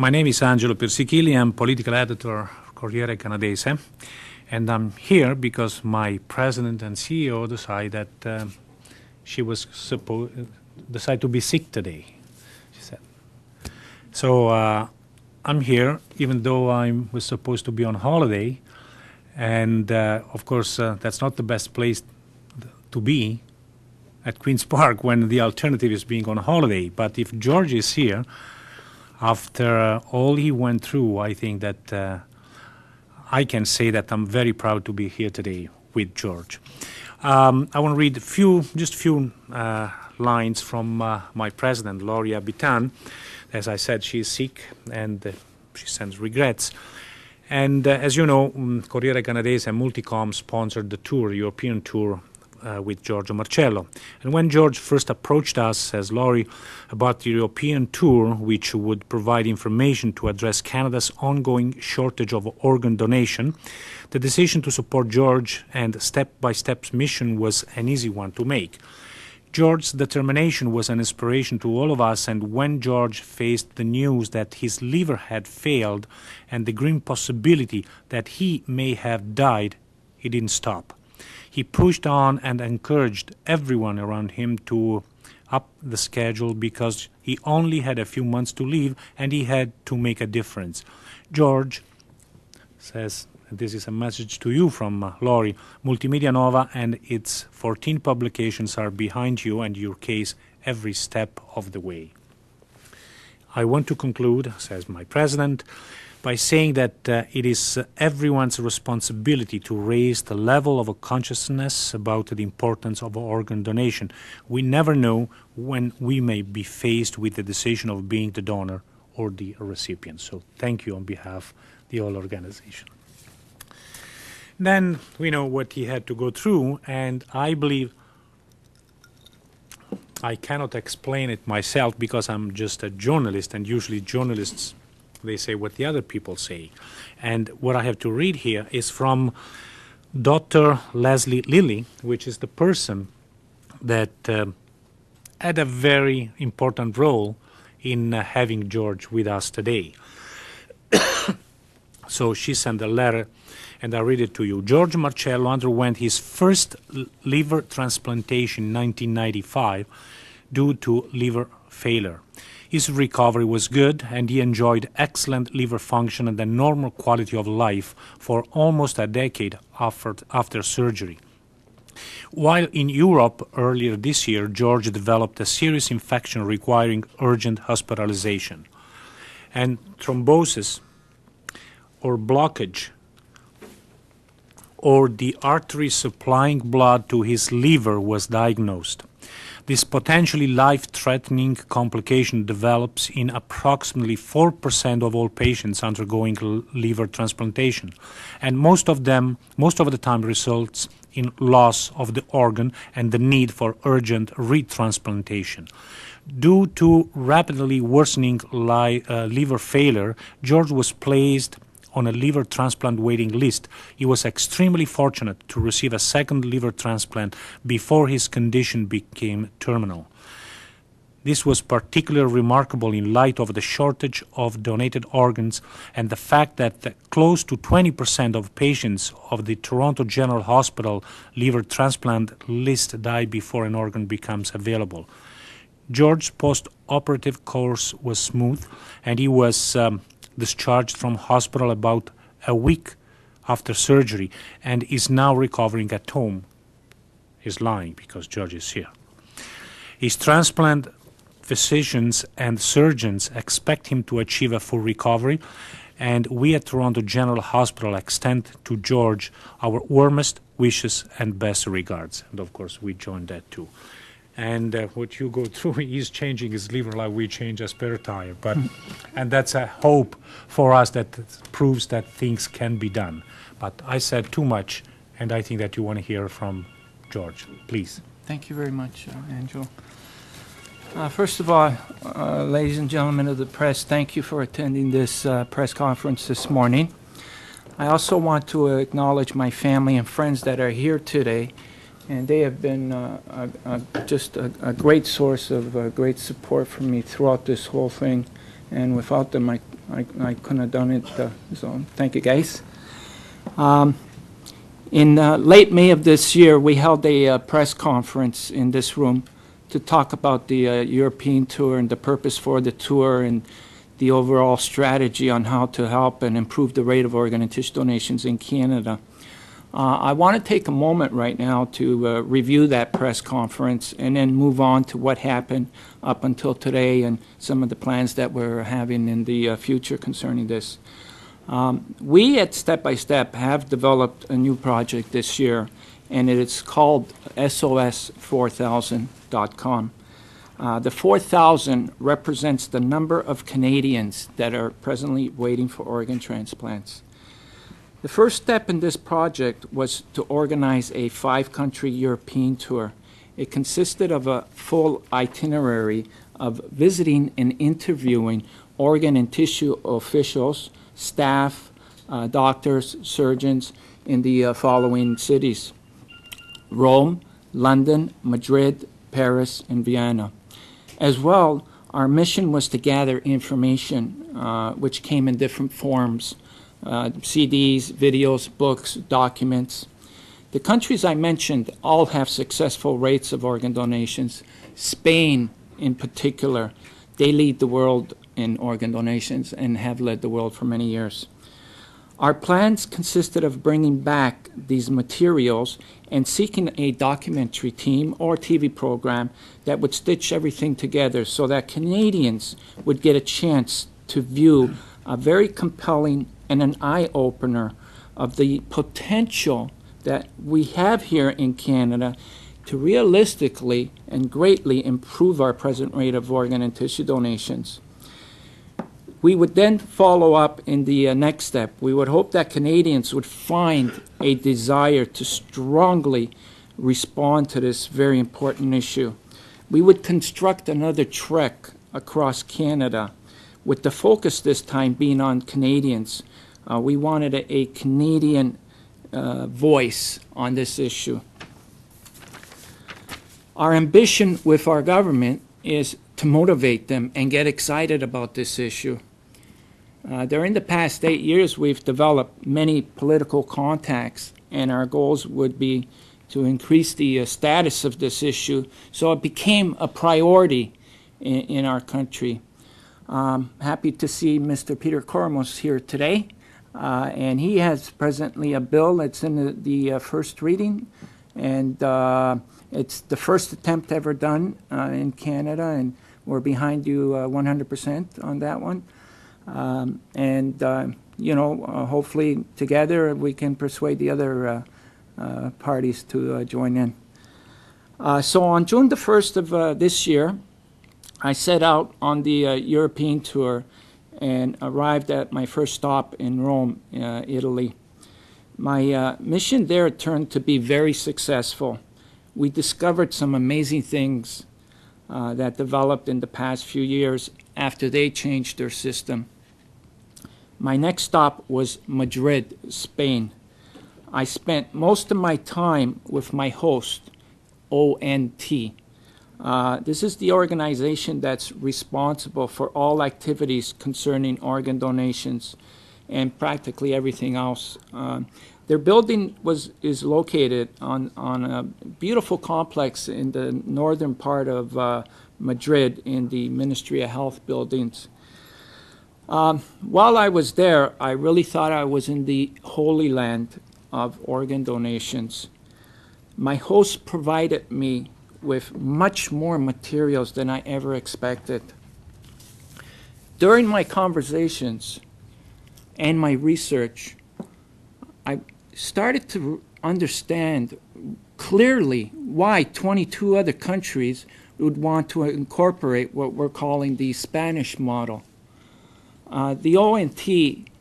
My name is Angelo Persichilli. I'm political editor of Corriere Canadese, and I'm here because my president and CEO decided that she was decided to be sick today, she said. So I'm here, even though I was supposed to be on holiday, and of course that's not the best place to be at Queen's Park when the alternative is being on holiday. But if George is here, after all he went through, I think that I can say that I'm very proud to be here today with George. I want to read a few lines from my president, Lori Habitant. As I said, she is sick and she sends regrets. And as you know, Corriere Canadese and Multicom sponsored the tour, European tour, with Giorgio Marcello. And when George first approached us, as Laurie, about the European tour, which would provide information to address Canada's ongoing shortage of organ donation, the decision to support George and step-by-step mission was an easy one to make. George's determination was an inspiration to all of us, and when George faced the news that his liver had failed and the grim possibility that he may have died, he didn't stop. He pushed on and encouraged everyone around him to up the schedule because he only had a few months to live and he had to make a difference. George says, and this is a message to you from Laurie, Multimedia Nova and its 14 publications are behind you and your case every step of the way. I want to conclude, says my president, by saying that it is everyone's responsibility to raise the level of consciousness about the importance of organ donation. We never know when we may be faced with the decision of being the donor or the recipient. So thank you on behalf of the whole organization. Then we know what he had to go through, and I believe I cannot explain it myself because I'm just a journalist, and usually journalists, they say what the other people say. And what I have to read here is from Dr. Leslie Lilly, which is the person that had a very important role in having George with us today. So she sent a letter, and I read it to you. George Marcello underwent his first liver transplantation in 1995 due to liver failure. His recovery was good, and he enjoyed excellent liver function and a normal quality of life for almost a decade after surgery. While in Europe earlier this year, George developed a serious infection requiring urgent hospitalization. And thrombosis or blockage or the artery supplying blood to his liver was diagnosed. This potentially life-threatening complication develops in approximately 4% of all patients undergoing liver transplantation, and most of the time results in loss of the organ and the need for urgent retransplantation. Due to rapidly worsening liver failure, George was placed on a liver transplant waiting list. He was extremely fortunate to receive a second liver transplant before his condition became terminal. This was particularly remarkable in light of the shortage of donated organs and the fact that close to 20% of patients of the Toronto General Hospital liver transplant list die before an organ becomes available. George's post-operative course was smooth, and he was discharged from hospital about a week after surgery and is now recovering at home. He's lying because George is here. His transplant physicians and surgeons expect him to achieve a full recovery, and we at Toronto General Hospital extend to George our warmest wishes and best regards. And of course we join that too. And what you go through, he's changing his liver like we change a spare tire. And that's a hope for us that proves that things can be done. But I said too much, and I think that you want to hear from George. Please. Thank you very much, Angelo. First of all, ladies and gentlemen of the press, thank you for attending this press conference this morning. I also want to acknowledge my family and friends that are here today, and they have been just a great source of great support for me throughout this whole thing, and without them, I couldn't have done it. So thank you, guys. In late May of this year, we held a press conference in this room to talk about the European tour and the purpose for the tour and the overall strategy on how to help and improve the rate of organ and tissue donations in Canada. I want to take a moment right now to review that press conference and then move on to what happened up until today and some of the plans that we're having in the future concerning this. We at Step by Step have developed a new project this year, and it is called SOS4000.com. The 4,000 represents the number of Canadians that are presently waiting for organ transplants. The first step in this project was to organize a 5-country European tour. It consisted of a full itinerary of visiting and interviewing organ and tissue officials, staff, doctors, surgeons in the following cities: Rome, London, Madrid, Paris, and Vienna. As well, our mission was to gather information which came in different forms: CDs, videos, books, documents. The countries I mentioned all have successful rates of organ donations. Spain, in particular, they lead the world in organ donations and have led the world for many years. Our plans consisted of bringing back these materials and seeking a documentary team or TV program that would stitch everything together so that Canadians would get a chance to view a very compelling and an eye-opener of the potential that we have here in Canada to realistically and greatly improve our present rate of organ and tissue donations. We would then follow up in the next step. We would hope that Canadians would find a desire to strongly respond to this very important issue. We would construct another trek across Canada, with the focus this time being on Canadians. We wanted a Canadian voice on this issue. Our ambition with our government is to motivate them and get excited about this issue. During the past 8 years, we've developed many political contacts, and our goals would be to increase the status of this issue so it became a priority in our country. Happy to see Mr. Peter Kormos here today. And he has presently a bill that's in the first reading, and it's the first attempt ever done in Canada, and we're behind you 100% on that one. Hopefully together we can persuade the other parties to join in. So on June the 1st of this year, I set out on the European tour and arrived at my first stop in Rome, Italy. My mission there turned to be very successful. We discovered some amazing things that developed in the past few years after they changed their system. My next stop was Madrid, Spain. I spent most of my time with my host, ONT. This is the organization that's responsible for all activities concerning organ donations and practically everything else. Their building is located on a beautiful complex in the northern part of Madrid in the Ministry of Health buildings. While I was there, I really thought I was in the Holy Land of organ donations. My host provided me with much more materials than I ever expected. During my conversations and my research, I started to understand clearly why 22 other countries would want to incorporate what we're calling the Spanish model. The ONT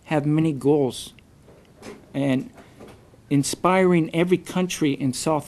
have many goals, and inspiring every country in South